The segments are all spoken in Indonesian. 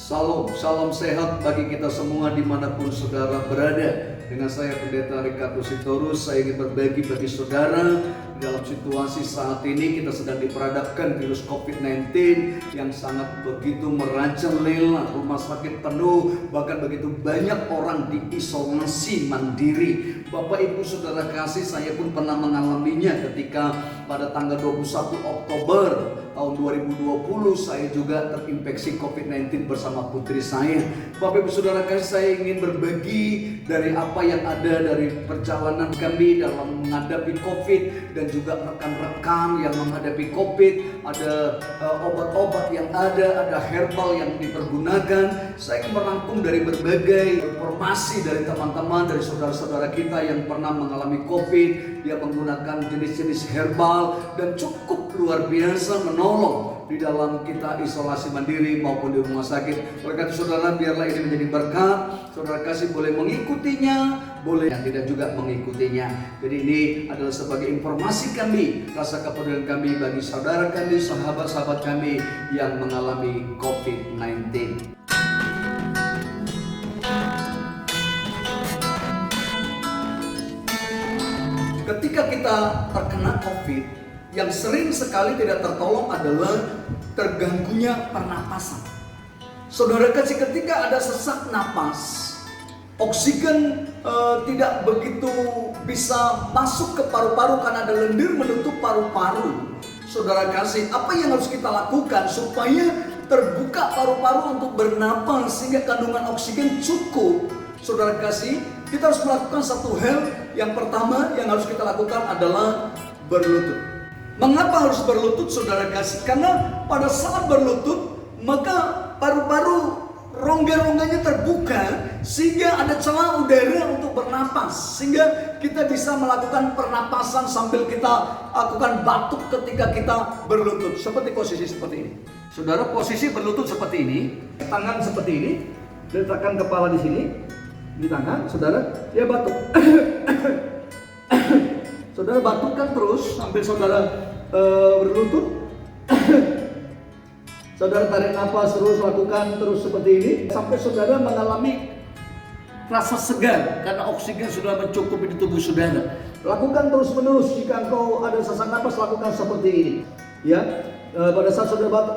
Salam, salam sehat bagi kita semua dimanapun saudara berada. Dengan saya Pendeta Ricardo Sitorus, saya ingin berbagi bagi saudara dalam situasi saat ini kita sedang diperhadapkan virus COVID-19 yang sangat begitu merajalela, rumah sakit penuh, bahkan begitu banyak orang diisolasi mandiri. Bapak Ibu Saudara kasih, saya pun pernah mengalaminya ketika pada tanggal 21 Oktober tahun 2020 saya juga terinfeksi COVID-19 bersama putri saya. Bapak Ibu Saudara kasih, saya ingin berbagi dari apa yang ada dari perjalanan kami dalam menghadapi COVID dan juga rekan-rekan yang menghadapi COVID. Ada obat-obat yang ada herbal yang dipergunakan. Saya ingin merangkum dari berbagai informasi dari teman-teman, dari saudara-saudara kita yang pernah mengalami COVID. Dia menggunakan jenis-jenis herbal dan cukup luar biasa menolong di dalam kita isolasi mandiri maupun di rumah sakit. Oleh karena itu saudara, biarlah ini menjadi berkat. Saudara kasih boleh mengikutinya, boleh yang tidak juga mengikutinya. Jadi ini adalah sebagai informasi kami, rasa kepedulian kami bagi saudara kami, sahabat-sahabat kami yang mengalami COVID-19. Ketika kita terkena COVID, yang sering sekali tidak tertolong adalah terganggunya pernapasan. Saudara kasih, ketika ada sesak napas, oksigen tidak begitu bisa masuk ke paru-paru karena ada lendir menutup paru-paru. Saudara kasih, apa yang harus kita lakukan supaya terbuka paru-paru untuk bernapas sehingga kandungan oksigen cukup? Saudara kasih, kita harus melakukan satu hal. Yang pertama yang harus kita lakukan adalah berlutut. Mengapa harus berlutut saudara kasih? Karena pada saat berlutut maka paru-paru rongga-rongganya terbuka sehingga ada celah udara untuk bernapas, sehingga kita bisa melakukan pernapasan sambil kita lakukan batuk ketika kita berlutut. Seperti posisi seperti ini. Saudara, posisi berlutut seperti ini, tangan seperti ini, letakkan kepala di sini, di tangan, saudara, dia batuk. Saudara batukkan terus sambil saudara berlutut. Saudara tarik nafas terus, lakukan terus seperti ini sampai saudara mengalami rasa segar karena oksigen sudah mencukupi di tubuh saudara. Lakukan terus menerus. Jika engkau ada sesak nafas, lakukan seperti ini. Ya, pada saat saudara batuk,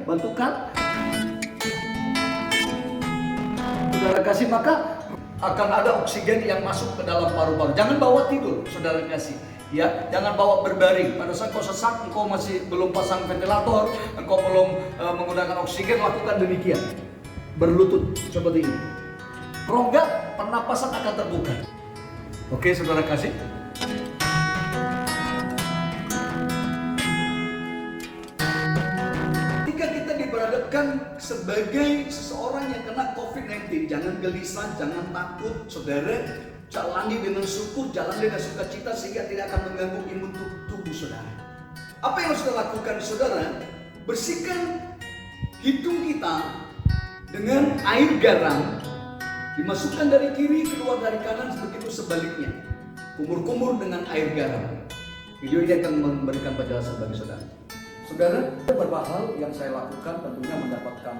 batukkan. Saudara kasih, maka akan ada oksigen yang masuk ke dalam paru-paru. Jangan bawa tidur, saudara kasih. Ya, jangan bawa berbaring. Pada saat kau sesak, engkau masih belum pasang ventilator, engkau belum menggunakan oksigen, lakukan demikian. Berlutut seperti ini. Rongga pernapasan akan terbuka. Oke, saudara kasih. Ketika kita diperhadapkan sebagai seseorang yang kena COVID-19, jangan gelisah, jangan takut, saudara. Jalani dengan syukur, jalani dengan sukacita sehingga tidak akan mengganggu imun tubuh saudara. Apa yang harus kita lakukan saudara? Bersihkan hidung kita dengan air garam, dimasukkan dari kiri, keluar dari kanan, begitu sebaliknya. Kumur-kumur dengan air garam. Video ini akan memberikan penjelasan bagi saudara. Saudara, beberapa hal yang saya lakukan tentunya mendapatkan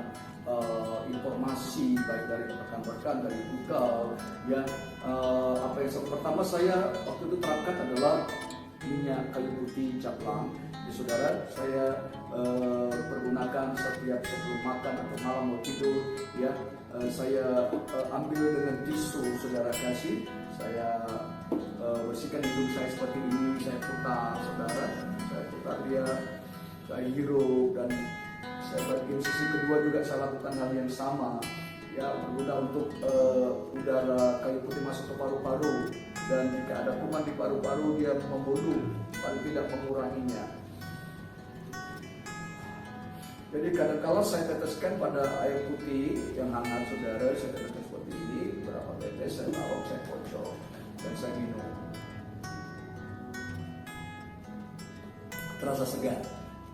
informasi baik dari rekan-rekan, dari Google, ya. Apa yang pertama saya waktu itu terapkan adalah minyak kayu putih caplang. Di saudara, saya pergunakan setiap sebelum makan atau malam mau tidur, ya. Saya ambil dengan tisu, saudara kasih. Saya bersihkan hidung saya seperti ini, saya putar, saudara. Saya putar dia, saya hirup, dan bagian sisi kedua juga saya lakukan hal yang sama, ya, berguna untuk udara kayu putih masuk ke paru-paru, dan jika ada kuman di paru-paru dia membunuh, paling tidak menguranginya. Jadi kadang-kala saya teteskan pada air putih yang hangat saudara, saya teteskan seperti ini, berapa tetes, saya taruh, saya kocok, dan saya minum. Terasa segar.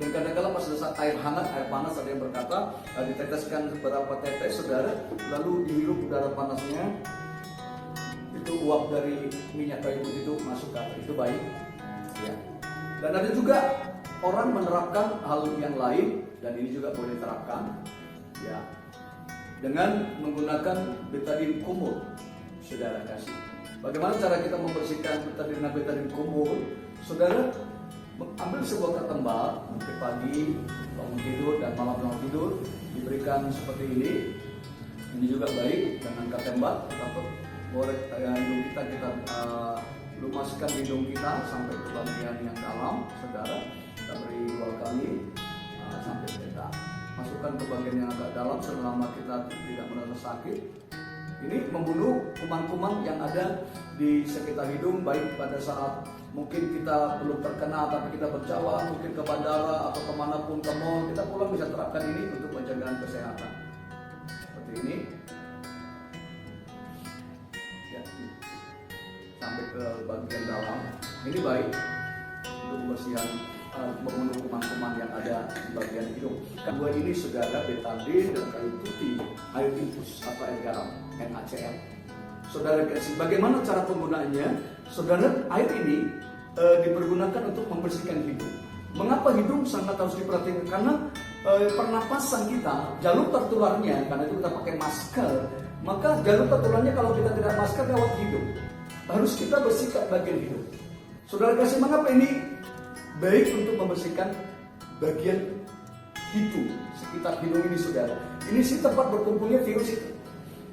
Dan kadang-kadang pas saat air hangat, air panas, ada yang berkata diteteskan beberapa tetes saudara, lalu dihirup udara panasnya, itu uap dari minyak kayu putih itu masuk ke atas, itu baik, ya. Dan ada juga orang menerapkan hal yang lain, dan ini juga boleh diterapkan. Ya, dengan menggunakan betadine kumul, saudara kasih. Bagaimana cara kita membersihkan betadine kumul? Saudara ambil sebuah kat tembak, nanti pagi bangun tidur dan malam bangun tidur diberikan seperti ini. Ini juga baik dengan kat tembak, kita boleh hidung kita lumaskan hidung kita sampai ke bagian yang dalam, saudara. Kita beri 2 kali sampai kita masukkan ke bagian yang agak dalam selama kita tidak merasa sakit. Ini membunuh kuman-kuman yang ada di sekitar hidung, baik pada saat mungkin kita belum terkena tapi kita berjalan mungkin ke bandara atau kemanapun, ke mall, kita pulang bisa terapkan ini untuk penjagaan kesehatan. Seperti ini. Ya, sampai ke bagian dalam. Ini baik untuk pembersihan membunuh kuman-kuman yang ada di bagian hidung. Kedua ini saudara betadine dan kayu putih, air infus atau air garam, NaCl. Saudara kasih, bagaimana cara penggunaannya? Saudara, air ini dipergunakan untuk membersihkan hidung. Mengapa hidung sangat harus diperhatikan? Karena pernapasan kita, jalur tertularnya, karena itu kita pakai masker, maka jalur tertularnya kalau kita tidak masker lewat hidung. Harus kita bersihkan bagian hidung. Saudara kasih, mengapa ini baik untuk membersihkan bagian hidung, sekitar hidung ini, saudara. Ini sih tempat berkumpulnya virus itu.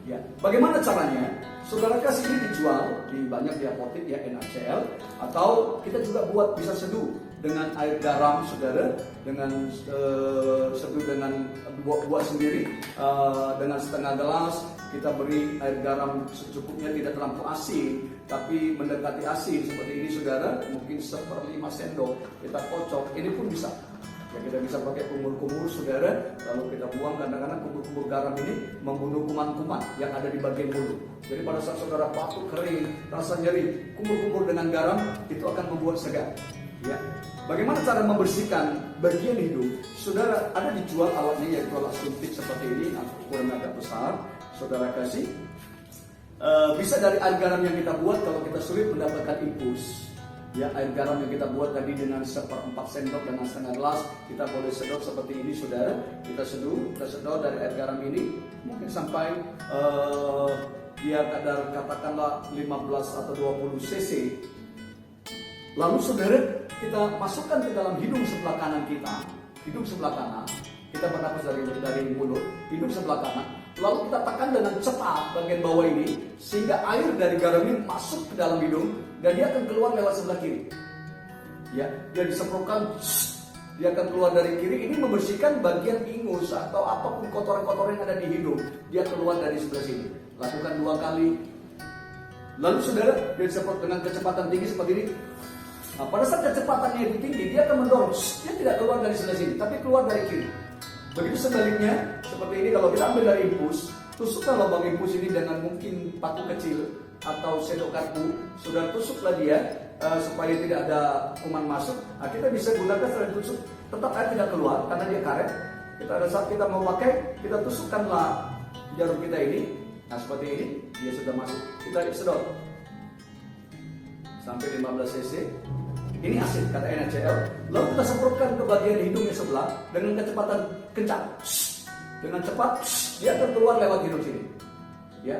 Ya, bagaimana caranya? Saudara kasih ini dijual di banyak di apotek ya, NaCl, atau kita juga buat bisa seduh dengan air garam, saudara, dengan seduh dengan buat sendiri dengan setengah gelas. Kita beri air garam secukupnya, tidak terlalu asin tapi mendekati asin seperti ini, saudara. Mungkin 1/5 sendok kita kocok, ini pun bisa. Ya, kita bisa pakai kumur-kumur, saudara. Lalu kita buang, kadang-kadang kumur-kumur garam ini membunuh kuman-kuman yang ada di bagian mulut. Jadi pada saat saudara batuk kering, rasa nyeri, kumur-kumur dengan garam itu akan membuat segar. Ya. Bagaimana cara membersihkan bagian hidung? Saudara, ada dijual alatnya, yaitu alat suntik seperti ini, ukuran agak besar. Saudara kasih, bisa dari air garam yang kita buat kalau kita sulit mendapatkan infus. Ya, air garam yang kita buat tadi dengan 1/4 sendok dengan setengah gelas, kita boleh sedot seperti ini, saudara. Kita sedot dari air garam ini mungkin sampai dia kadar katakanlah 15 atau 20 cc. Lalu saudara, kita masukkan ke dalam hidung sebelah kanan kita, hidung sebelah kanan. Kita bernapas dari mulut, hidung sebelah kanan. Lalu kita tekan dengan cepat bagian bawah ini, sehingga air dari garam ini masuk ke dalam hidung dan dia akan keluar lewat sebelah kiri. Ya, dia disemprotkan, dia akan keluar dari kiri. Ini membersihkan bagian ingus atau apapun kotoran-kotoran yang ada di hidung. Dia keluar dari sebelah sini. Lakukan 2 kali. Lalu saudara, dia disemprot dengan kecepatan tinggi seperti ini. Nah, pada saat kecepatannya itu tinggi, dia akan mendorong. Dia tidak keluar dari sebelah sini, tapi keluar dari kiri. Begitu sebaliknya, seperti ini kalau kita ambil dari infus, tusukkan lubang infus ini dengan mungkin paku kecil atau sendok garpu. Sudah tusuklah dia supaya tidak ada kuman masuk. Nah, kita bisa gunakan setelah tusuk, tetap air tidak keluar karena dia karet. Pada saat kita mau pakai, kita tusukkanlah jarum kita ini. Nah, seperti ini, dia sudah masuk. Kita sedot sampai 15 cc. Ini asin, kata NaCl. Lalu kita semprotkan ke bagian hidungnya sebelah dengan kecepatan kencang. Dengan cepat, dia akan keluar lewat hidung sini. Ya,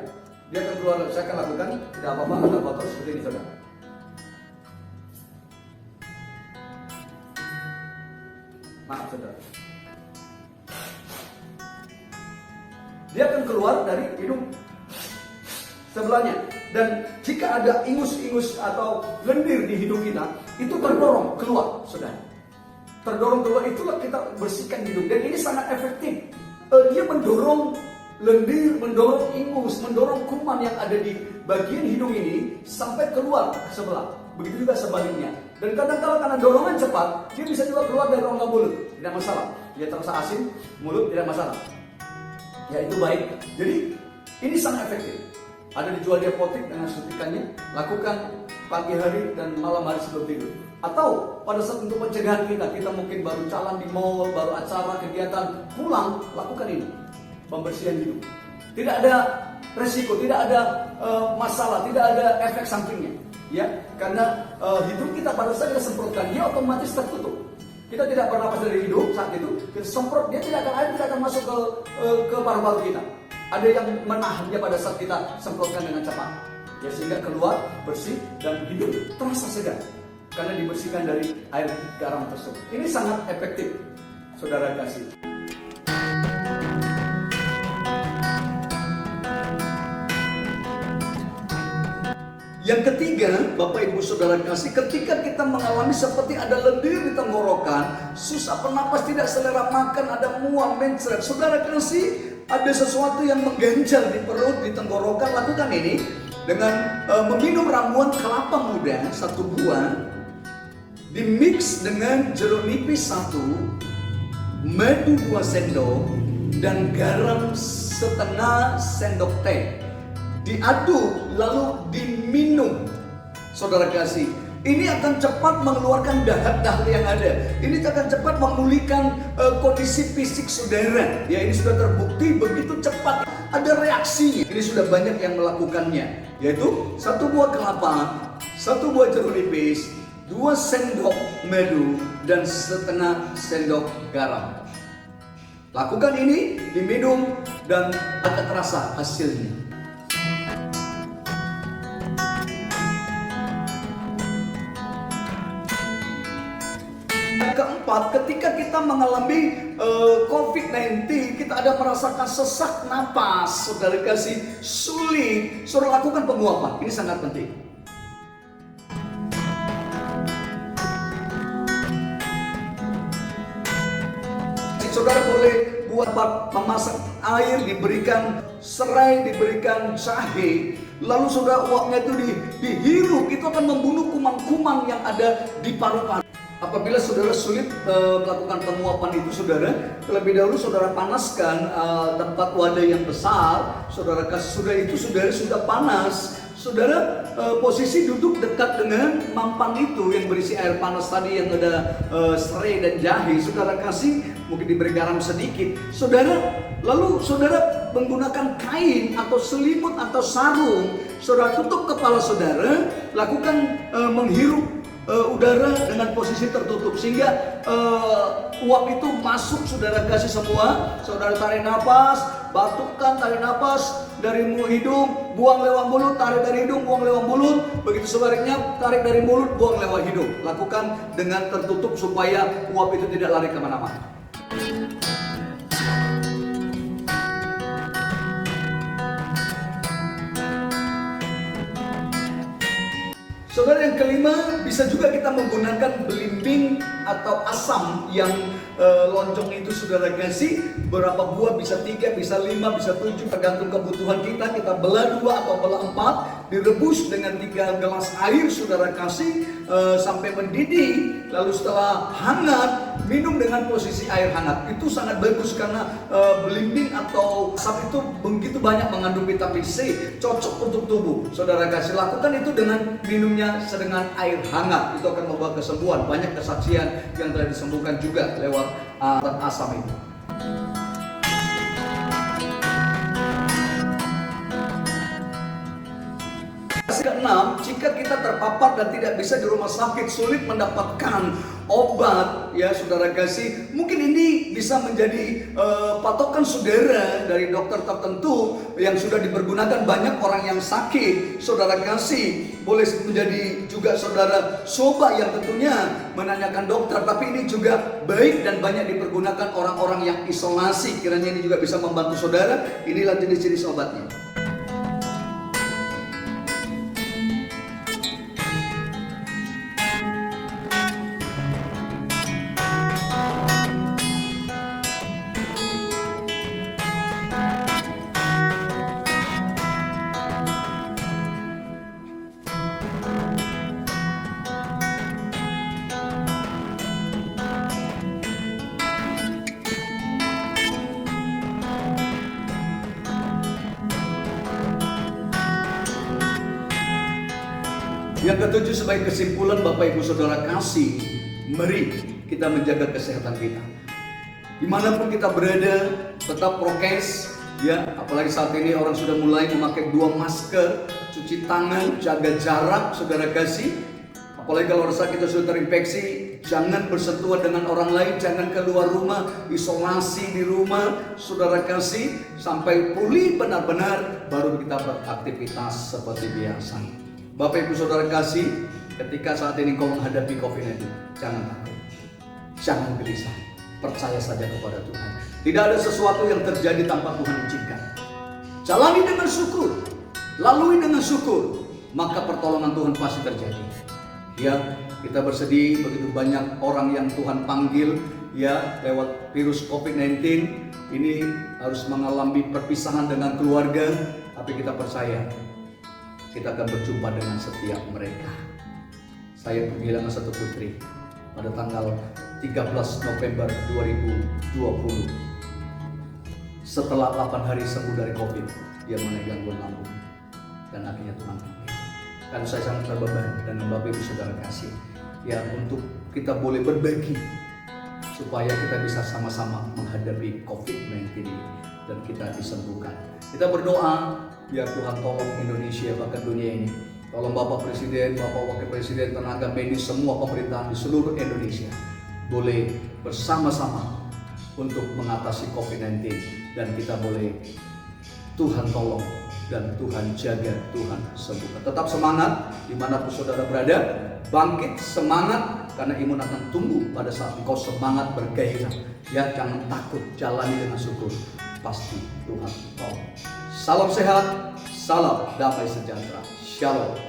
dia akan keluar. Saya akan lakukan, tidak apa-apa, agak kotor seperti ini, saudara. Maaf, saudara. Dia akan keluar dari hidung sebelahnya. Dan jika ada ingus-ingus atau lendir di hidung kita, itu terdorong keluar, saudara. Terdorong keluar, itulah kita bersihkan hidung. Dan ini sangat efektif. Dia mendorong lendir, mendorong ingus, mendorong kuman yang ada di bagian hidung ini sampai keluar ke sebelah. Begitu juga sebaliknya. Dan kadang-kadang karena dorongan cepat, dia bisa juga keluar dari rongga mulut. Tidak masalah. Dia terasa asin, mulut tidak masalah. Ya, itu baik. Jadi ini sangat efektif. Ada dijual di apotek dengan suntikannya. Lakukan pagi hari dan malam hari sebelum tidur. Atau pada saat untuk pencegahan kita mungkin baru jalan di mall, baru acara, kegiatan, pulang, lakukan ini. Pembersihan hidung. Tidak ada resiko, tidak ada masalah, tidak ada efek sampingnya. Ya, karena hidung kita pada saat kita semprotkan, dia otomatis tertutup. Kita tidak bernapas dari hidung saat itu, kita semprot, dia tidak akan air tidak akan masuk ke paru-paru kita. Ada yang menahannya pada saat kita semprotkan dengan cepat, ya, sehingga keluar bersih dan hidup terasa segar karena dibersihkan dari air garam tersebut. Ini sangat efektif, saudara kasih. Yang ketiga, Bapak Ibu Saudara kasih, ketika kita mengalami seperti ada lendir di tenggorokan, susah bernapas, tidak selera makan, ada mual, mencret. Saudara kasih, ada sesuatu yang mengganjal di perut, di tenggorokan. Lakukan ini dengan meminum ramuan kelapa muda 1 buah, dimix dengan jeruk nipis 1, madu 2 sendok, dan garam setengah sendok teh. Diaduk lalu diminum. Saudara kasih, ini akan cepat mengeluarkan dahak-dahak yang ada. Ini akan cepat memulihkan kondisi fisik saudara. Ya, ini sudah terbukti begitu cepat ada reaksinya. Ini sudah banyak yang melakukannya, yaitu 1 buah kelapa, 1 buah jeruk nipis, 2 sendok madu, dan setengah sendok garam. Lakukan ini, diminum, dan akan terasa hasilnya. Keempat, ketika kita mengalami COVID-19, kita ada merasakan sesak napas, saudara kasih, sulit, saudara lakukan penguapan. Ini sangat penting. Saudara boleh buat memasak air, diberikan serai, diberikan jahe, lalu saudara uapnya itu dihirup, itu akan membunuh kuman-kuman yang ada di paru-paru. Apabila saudara sulit melakukan penguapan itu, saudara, terlebih dahulu saudara panaskan tempat wadah yang besar. Saudara kasih saudara sudah panas. Saudara posisi duduk dekat dengan mampan itu yang berisi air panas tadi yang ada serai dan jahe. Saudara kasih, mungkin diberi garam sedikit. Saudara, lalu saudara menggunakan kain atau selimut atau sarung. Saudara tutup kepala saudara, lakukan menghirup udara dengan posisi tertutup sehingga uap itu masuk, saudara kasih semua. Saudara tarik nafas, batukkan, tarik nafas dari hidung, buang lewat mulut, tarik dari hidung, buang lewat mulut. Begitu sebaliknya, tarik dari mulut, buang lewat hidung. Lakukan dengan tertutup supaya uap itu tidak lari kemana-mana. Saudara, yang kelima, bisa juga kita menggunakan belimbing atau asam yang lonjong itu, saudara kasih. Berapa buah, bisa 3, bisa 5, bisa 7, tergantung kebutuhan kita. Kita belah 2 atau belah 4, direbus dengan 3 gelas air, saudara kasih, sampai mendidih. Lalu setelah hangat, minum dengan posisi air hangat. Itu sangat bagus karena belimbing atau asam itu begitu banyak mengandung vitamin C, cocok untuk tubuh. Saudara kasih, lakukan itu dengan minumnya dengan air hangat. Itu akan membawa kesembuhan. Banyak kesaksian yang telah disembuhkan juga lewat asam itu. Keenam, jika kita terpapar dan tidak bisa di rumah sakit, sulit mendapatkan obat, ya saudara kasih, mungkin ini bisa menjadi patokan saudara dari dokter tertentu yang sudah dipergunakan banyak orang yang sakit. Saudara kasih, boleh menjadi juga saudara coba yang tentunya menanyakan dokter, tapi ini juga baik dan banyak dipergunakan orang-orang yang isolasi. Kiranya ini juga bisa membantu saudara. Inilah jenis-jenis obatnya. Yang ketujuh, sebagai kesimpulan Bapak Ibu Saudara kasih, mari kita menjaga kesehatan kita. Dimanapun kita berada, tetap prokes, ya. Apalagi saat ini orang sudah mulai memakai 2 masker, cuci tangan, jaga jarak, saudara kasih. Apalagi kalau rasa kita sudah terinfeksi, Jangan bersentuhan dengan orang lain, jangan keluar rumah, isolasi di rumah, saudara kasih, sampai pulih benar-benar, baru kita beraktivitas seperti biasa. Bapak Ibu saudara kasih, ketika saat ini kau menghadapi COVID-19, jangan takut, jangan gelisah, percaya saja kepada Tuhan. Tidak ada sesuatu yang terjadi tanpa Tuhan izinkan. Jalani dengan syukur, lalui dengan syukur, maka pertolongan Tuhan pasti terjadi. Ya, kita bersedih begitu banyak orang yang Tuhan panggil ya lewat virus COVID-19 ini harus mengalami perpisahan dengan keluarga, tapi kita percaya kita akan berjumpa dengan setiap mereka. Saya kehilangan satu putri pada tanggal 13 November 2020. Setelah 8 hari sembuh dari COVID, dia mengalami gangguan lambung dan akhirnya Tuhan panggil. Kan saya sangat terbeban dan Bapak Ibu saudara kasih ya untuk kita boleh berbagi supaya kita bisa sama-sama menghadapi COVID-19 ini dan kita disembuhkan. Kita berdoa biar Tuhan tolong Indonesia bahkan dunia ini. Tolong Bapak Presiden, Bapak Wakil Presiden, tenaga medis, semua pemerintahan di seluruh Indonesia boleh bersama-sama untuk mengatasi COVID-19 dan kita boleh Tuhan tolong dan Tuhan jaga, Tuhan sembuhkan. Tetap semangat dimanapun saudara berada, bangkit semangat karena imun akan tumbuh pada saat engkau semangat bergairah. Ya, jangan takut, jalani dengan syukur, pasti Tuhan tolong. Salam sehat, salam damai sejahtera, shalom.